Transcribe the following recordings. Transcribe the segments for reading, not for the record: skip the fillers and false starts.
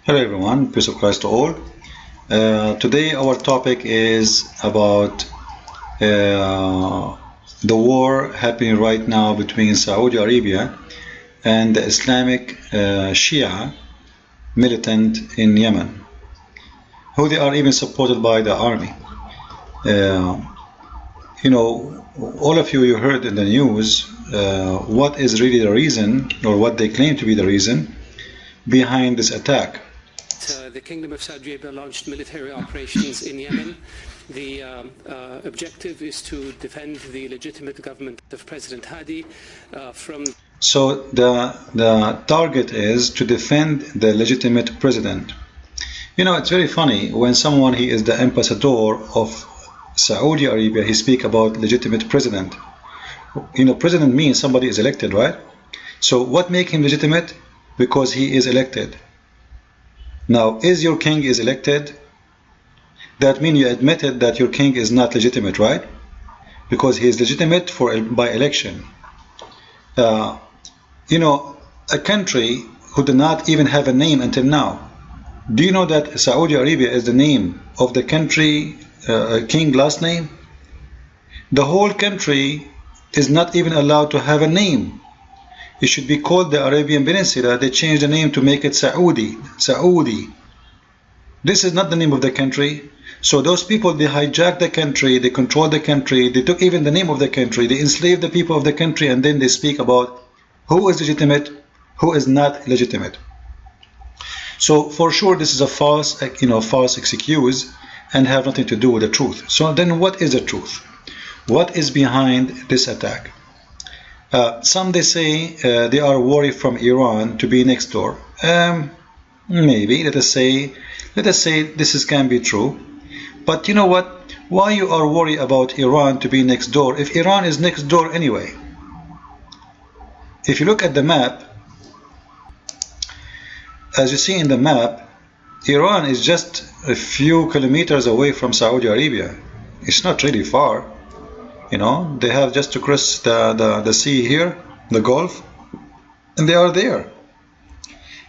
Hello everyone, peace of Christ to all. Today our topic is about the war happening right now between Saudi Arabia and the Islamic Shia militant in Yemen, who they are even supported by the army. All of you heard in the news what is really the reason, or what they claim to be the reason behind this attack. The Kingdom of Saudi Arabia launched military operations in Yemen. The objective is to defend the legitimate government of President Hadi from... So the target is to defend the legitimate president. You know, it's very funny when someone, he is the ambassador of Saudi Arabia, he speak about legitimate president. You know, president means somebody is elected, right? So what make him legitimate? Because he is elected. Now, is your king is elected? That means you admitted that your king is not legitimate, right? Because he is legitimate by election. A country who did not even have a name until now. Do you know that Saudi Arabia is the name of the country, king last name? The whole country is not even allowed to have a name. It should be called the Arabian Peninsula. They changed the name to make it Saudi. Saudi. This is not the name of the country. So those people, they hijacked the country, they controlled the country, they took even the name of the country, they enslaved the people of the country, and then they speak about who is legitimate, who is not legitimate. So for sure this is a false excuse and have nothing to do with the truth. So then what is the truth? What is behind this attack? Some they say they are worried from Iran to be next door. Maybe let us say this can be true. But you know what? Why you are worried about Iran to be next door if Iran is next door anyway? If you look at the map, as you see in the map, Iran is just a few kilometers away from Saudi Arabia. It's not really far. You know, they have just to cross the sea here, the Gulf, and they are there.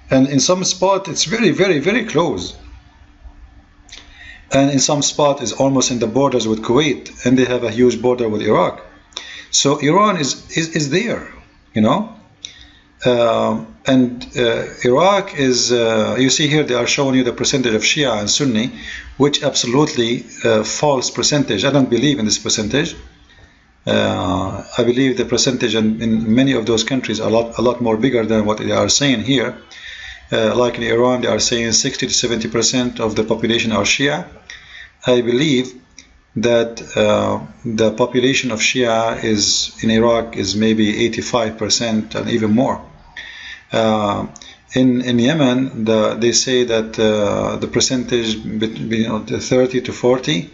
And in some spot, it's very, very, very close. And in some spot, it's almost in the borders with Kuwait, and they have a huge border with Iraq. So Iran is there, you know. Iraq is, you see here, they are showing you the percentage of Shia and Sunni, which absolutely false percentage. I don't believe in this percentage. I believe the percentage in many of those countries are a lot more bigger than what they are saying here. Like in Iran, they are saying 60 to 70% of the population are Shia. I believe that the population of Shia in Iraq is maybe 85% and even more. In Yemen, they say that the percentage between 30 to 40.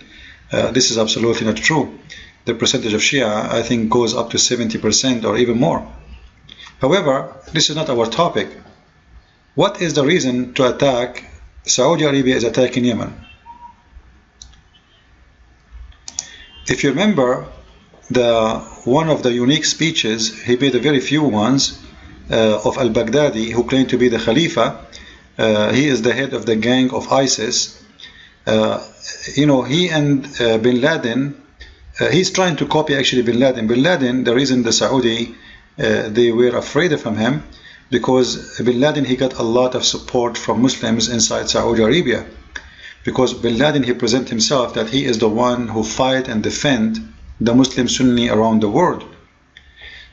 This is absolutely not true. The percentage of Shia, I think, goes up to 70% or even more. However, this is not our topic. What is the reason to attack? Saudi Arabia is attacking Yemen. If you remember, one of the unique speeches, he made a very few ones, of al-Baghdadi, who claimed to be the Khalifa. He is the head of the gang of ISIS. He and bin Laden, he's trying to copy actually bin Laden. Bin Laden, the reason the Saudi, they were afraid of him, because bin Laden, he got a lot of support from Muslims inside Saudi Arabia. Because bin Laden, he presents himself that he is the one who fight and defend the Muslim Sunni around the world.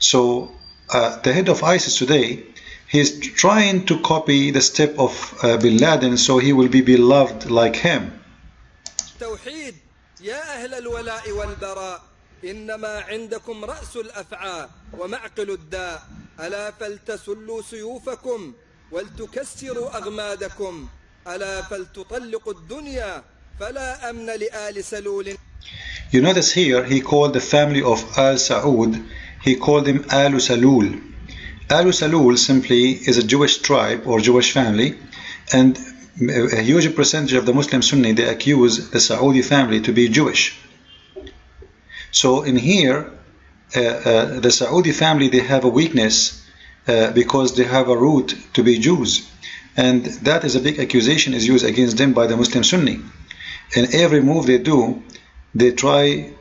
So the head of ISIS today, he's trying to copy the step of bin Laden, so he will be beloved like him. يا أهل الولاء والبراء إنما عندكم رأس الأفعى ومعقل الداء ألا فلتسلوا سيوفكم ولتكسروا أغمادكم ألا فلتطلقوا الدنيا فلا أمن لآل سلول. You notice here he called the family of Al Saud, he called them Al Salul. Al Salul simply is a Jewish tribe or Jewish family, and a huge percentage of the Muslim Sunni, they accuse the Saudi family to be Jewish. So in here, the Saudi family, they have a weakness because they have a root to be Jews. And that is a big accusation is used against them by the Muslim Sunni. In every move they do, they try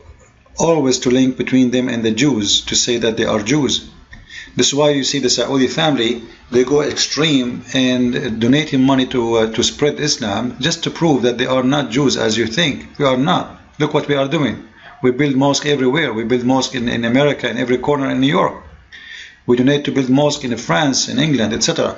always to link between them and the Jews, to say that they are Jews. This is why you see the Saudi family, they go extreme and donating money to spread Islam, just to prove that they are not Jews as you think. We are not. Look what we are doing. We build mosques everywhere. We build mosques in America, in every corner in New York. We donate to build mosques in France, in England, etc.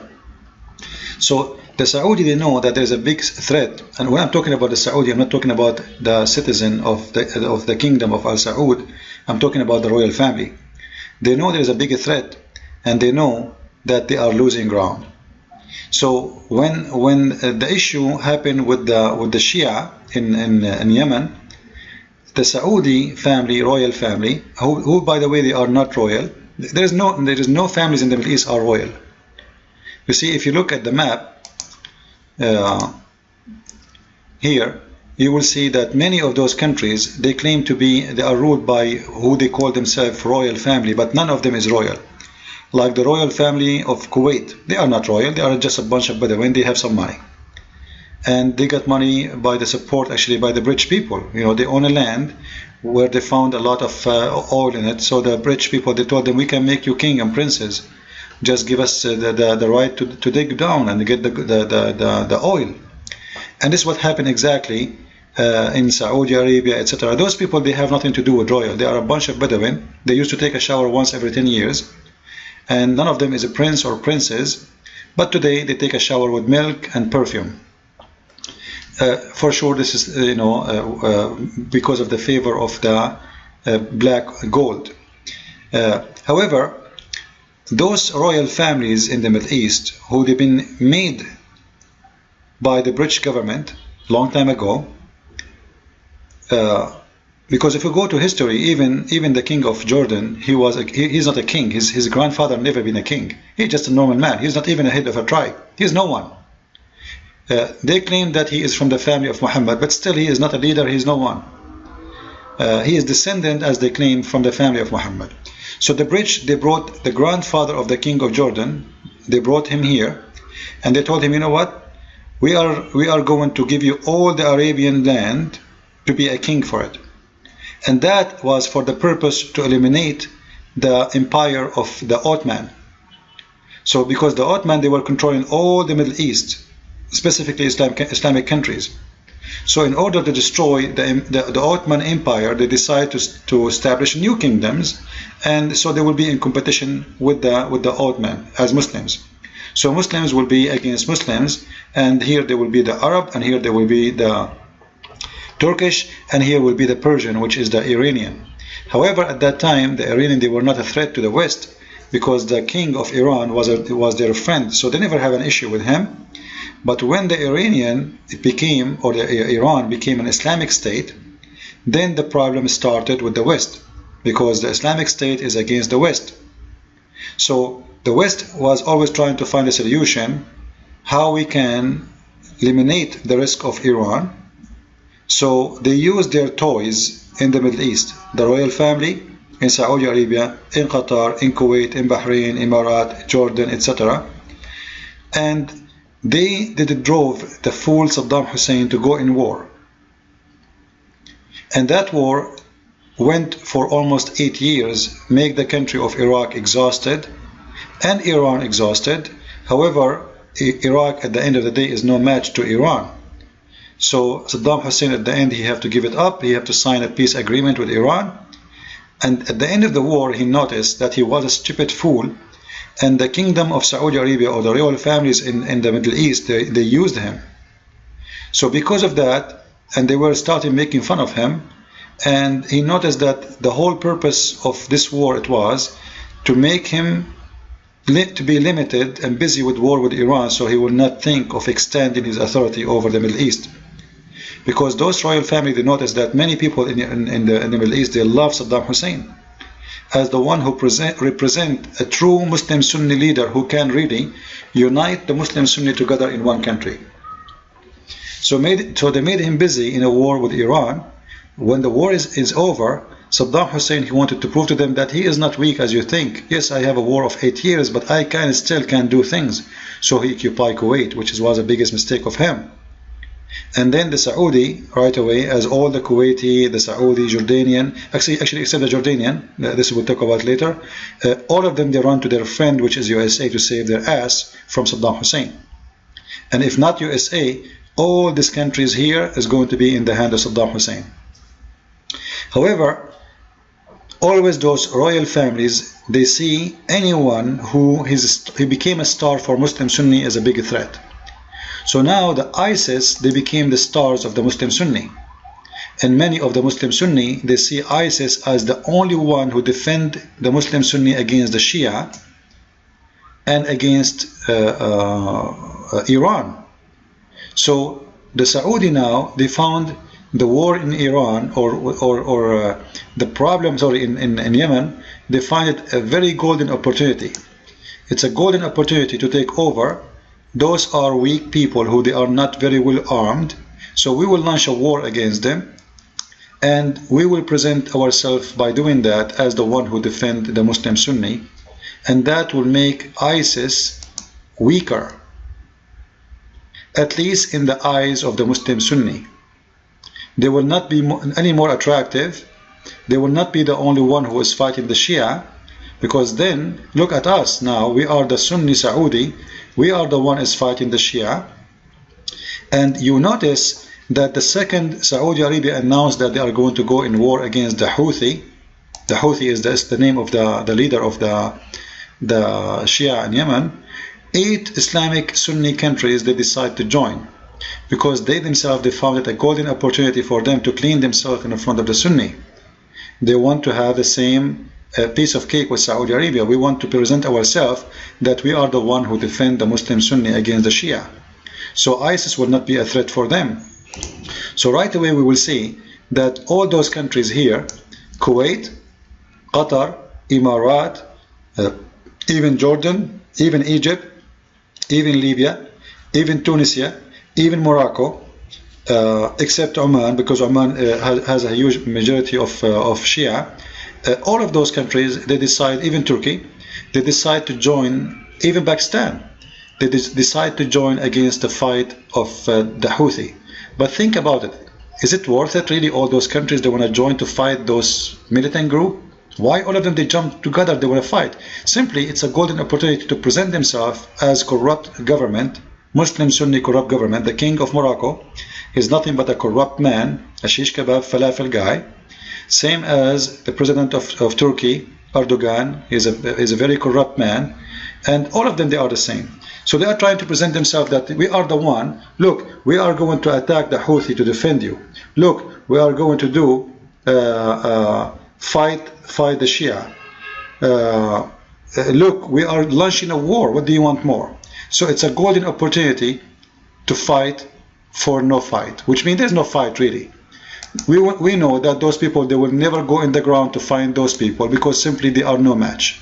So the Saudi, they know that there is a big threat. And when I'm talking about the Saudi, I'm not talking about the citizen of the kingdom of Al Saud. I'm talking about the royal family. They know there is a big threat, and they know that they are losing ground. So when the issue happened with the Shia in Yemen, the Saudi family, royal family, who by the way they are not royal. There is no families in the Middle East are royal. You see, if you look at the map here, you will see that many of those countries, they claim to be, they are ruled by who they call themselves royal family, but none of them is royal. Like the royal family of Kuwait, they are not royal, they are just a bunch of Bedouin, they have some money. And they got money by the support, actually, by the British people. You know, they own a land where they found a lot of oil in it. So the British people, they told them, we can make you king and princes. Just give us the right to dig down and get the oil. And this is what happened exactly in Saudi Arabia, etc. Those people, they have nothing to do with royal. They are a bunch of Bedouin. They used to take a shower once every 10 years. And none of them is a prince or princess. But today, they take a shower with milk and perfume. For sure, this is, because of the favor of the black gold. However, those royal families in the Middle East, who they've been made by the British government long time ago, because if you go to history, even the king of Jordan, he's not a king. His grandfather never been a king. He's just a normal man. He's not even a head of a tribe. He's no one. They claim that he is from the family of Muhammad, but still he is not a leader. He is no one. He is descendant, as they claim, from the family of Muhammad. So the British, they brought the grandfather of the king of Jordan. They brought him here, and they told him, you know what? We are going to give you all the Arabian land to be a king for it. And that was for the purpose to eliminate the empire of the Ottoman. So because the Ottoman, they were controlling all the Middle East, specifically Islamic countries. So in order to destroy the Ottoman Empire, they decided to establish new kingdoms, and so they will be in competition with the Ottoman as Muslims. So Muslims will be against Muslims, and here there will be the Arab, and here there will be the Turkish, and here will be the Persian, which is the Iranian. However, at that time, the Iranian, they were not a threat to the West, because the king of Iran was their friend, so they never have an issue with him. But when the Iran became an Islamic state, then the problem started with the West, because the Islamic state is against the West. So the West was always trying to find a solution, how we can eliminate the risk of Iran. So they used their toys in the Middle East, the royal family in Saudi Arabia, in Qatar, in Kuwait, in Bahrain, Emirat, Jordan, etc. And they drove the fool Saddam Hussein to go in war. And that war went for almost 8 years, make the country of Iraq exhausted and Iran exhausted. However, Iraq at the end of the day is no match to Iran. So Saddam Hussein at the end, he have to give it up. He have to sign a peace agreement with Iran. And at the end of the war, he noticed that he was a stupid fool. And the kingdom of Saudi Arabia, or the royal families in the Middle East, they used him. So because of that, and they were starting making fun of him, and he noticed that the whole purpose of this war, it was to make him to be limited and busy with war with Iran, so he would not think of extending his authority over the Middle East. Because those royal family, they noticed that many people in the Middle East, they love Saddam Hussein as the one who represent a true Muslim Sunni leader who can really unite the Muslim Sunni together in one country. So they made him busy in a war with Iran. When the war is over, Saddam Hussein, he wanted to prove to them that he is not weak as you think. Yes, I have a war of 8 years, but I still can do things. So he occupied Kuwait, which was the biggest mistake of him. And then the Saudi, right away, as all the Kuwaiti, the Saudi, Jordanian, actually except the Jordanian, this we'll talk about later, all of them, they run to their friend, which is USA, to save their ass from Saddam Hussein. And if not USA, all these countries here is going to be in the hand of Saddam Hussein. However, always those royal families, they see anyone who became a star for Muslim Sunni as a big threat. So now the ISIS, they became the stars of the Muslim Sunni. And many of the Muslim Sunni, they see ISIS as the only one who defend the Muslim Sunni against the Shia and against Iran. So the Saudi now, they found the war in Iran or the problem, in Yemen, they find it a very golden opportunity. It's a golden opportunity to take over. Those are weak people who they are not very well armed. So we will launch a war against them, and we will present ourselves by doing that as the one who defend the Muslim Sunni, and that will make ISIS weaker, at least in the eyes of the Muslim Sunni. They will not be any more attractive. They will not be the only one who is fighting the Shia, because then look at us now. We are the Sunni Saudi. We are the one is fighting the Shia. And you notice that the second Saudi Arabia announced that they are going to go in war against the Houthi. The Houthi is the name of the leader of the Shia in Yemen. 8 Islamic Sunni countries, they decide to join, because they themselves, they found it a golden opportunity for them to clean themselves in front of the Sunni. They want to have the same piece of cake with Saudi Arabia. We want to present ourselves that we are the one who defend the Muslim Sunni against the Shia. So ISIS will not be a threat for them. So right away we will see that all those countries here, Kuwait, Qatar, Emirat, even Jordan, even Egypt, even Libya, even Tunisia, even Morocco, except Oman, because Oman has a huge majority of Shia. All of those countries, they decide, even Turkey, they decide to join, even Pakistan, they decide to join against the fight of the Houthi. But think about it. Is it worth it really, all those countries, they want to join to fight those militant group? Why all of them, they jump together, they want to fight? Simply, it's a golden opportunity to present themselves as corrupt government, Muslim Sunni corrupt government. The king of Morocco is nothing but a corrupt man, a shish kebab falafel guy. Same as the president of Turkey, Erdogan, is a very corrupt man. And all of them, they are the same. So they are trying to present themselves that we are the one. Look, we are going to attack the Houthi to defend you. Look, we are going to do fight the Shia. Look, we are launching a war. What do you want more? So it's a golden opportunity to fight for no fight, which means there's no fight really. We know that those people, they will never go in the ground to find those people, because simply they are no match.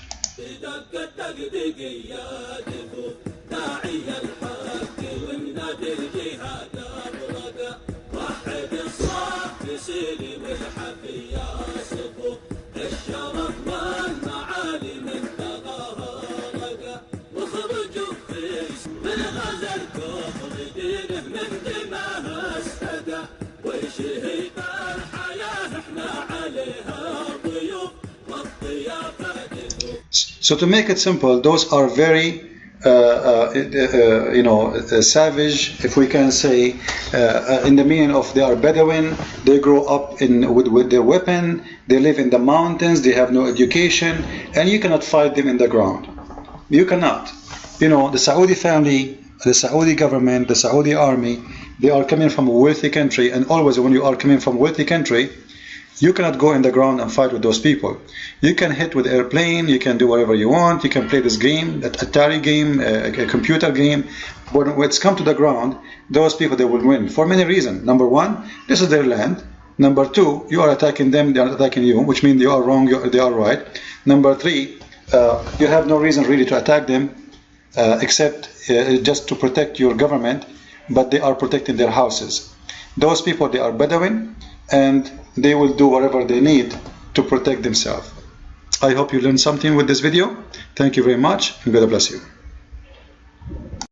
So to make it simple, those are very savage, if we can say, in the meaning of they are Bedouin. They grow up with their weapon. They live in the mountains. They have no education, and you cannot fight them in the ground. You cannot. The Saudi family, the Saudi government, the Saudi army, they are coming from a wealthy country, and always when you are coming from a wealthy country, you cannot go in the ground and fight with those people. You can hit with airplane, you can do whatever you want, you can play this game, that Atari game, a computer game. But when it's come to the ground, those people, they will win for many reasons. Number one, this is their land. Number two, you are attacking them, they are attacking you, which means you are wrong, they are right. Number three, you have no reason really to attack them, except just to protect your government, but they are protecting their houses. Those people, they are Bedouin, and they will do whatever they need to protect themselves. I hope you learned something with this video. Thank you very much, and God bless you.